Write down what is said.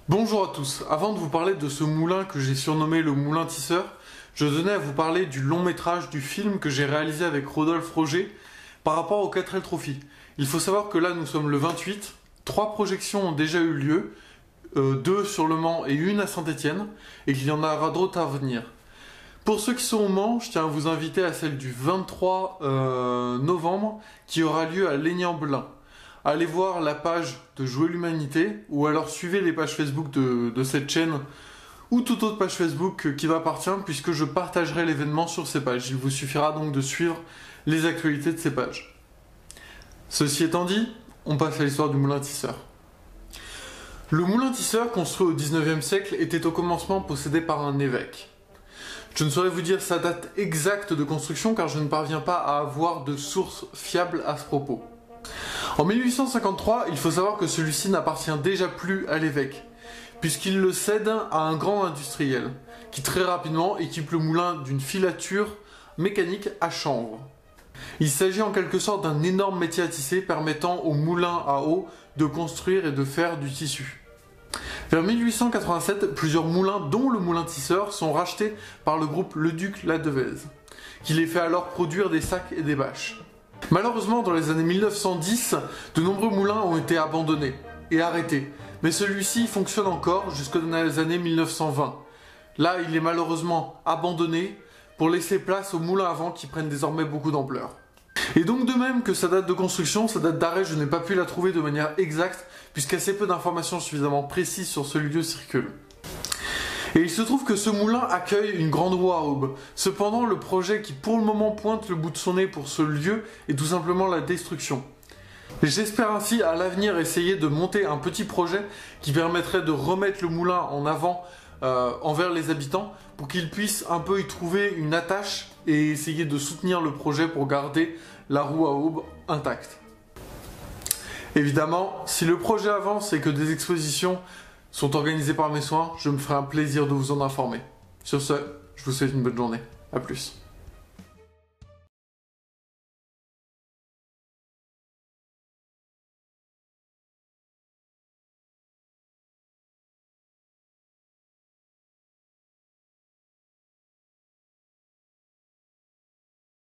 Bonjour à tous, avant de vous parler de ce moulin que j'ai surnommé le moulin tisseur, je tenais à vous parler du long métrage du film que j'ai réalisé avec Rodolphe Roger par rapport au 4L Trophy. Il faut savoir que là nous sommes le 28, 3 projections ont déjà eu lieu, 2 sur Le Mans et 1 à Saint-Étienne, et qu'il y en aura d'autres à venir. Pour ceux qui sont au Mans, je tiens à vous inviter à celle du 23 novembre qui aura lieu à Légnand-Belin. Allez voir la page de Jouer l'Humanité ou alors suivez les pages Facebook de cette chaîne ou toute autre page Facebook qui m'appartient puisque je partagerai l'événement sur ces pages. Il vous suffira donc de suivre les actualités de ces pages. Ceci étant dit, on passe à l'histoire du moulin tisseur. Le moulin tisseur, construit au 19e siècle, était au commencement possédé par un évêque. Je ne saurais vous dire sa date exacte de construction car je ne parviens pas à avoir de source fiable à ce propos. En 1853, il faut savoir que celui-ci n'appartient déjà plus à l'évêque, puisqu'il le cède à un grand industriel, qui très rapidement équipe le moulin d'une filature mécanique à chanvre. Il s'agit en quelque sorte d'un énorme métier à tisser permettant au moulin à eau de construire et de faire du tissu. Vers 1887, plusieurs moulins, dont le moulin tisseur, sont rachetés par le groupe Leduc Ladevèze, qui les fait alors produire des sacs et des bâches. Malheureusement, dans les années 1910, de nombreux moulins ont été abandonnés et arrêtés, mais celui-ci fonctionne encore jusque dans les années 1920. Là, il est malheureusement abandonné pour laisser place aux moulins à vent qui prennent désormais beaucoup d'ampleur. Et donc de même que sa date de construction, sa date d'arrêt, je n'ai pas pu la trouver de manière exacte, puisqu'assez peu d'informations suffisamment précises sur ce lieu circulent. Et il se trouve que ce moulin accueille une grande roue à aube. Cependant, le projet qui pour le moment pointe le bout de son nez pour ce lieu est tout simplement la destruction. J'espère ainsi à l'avenir essayer de monter un petit projet qui permettrait de remettre le moulin en avant envers les habitants pour qu'ils puissent un peu y trouver une attache et essayer de soutenir le projet pour garder la roue à aube intacte. Évidemment, si le projet avance et que des expositions sont organisés par mes soins, je me ferai un plaisir de vous en informer. Sur ce, je vous souhaite une bonne journée. A plus.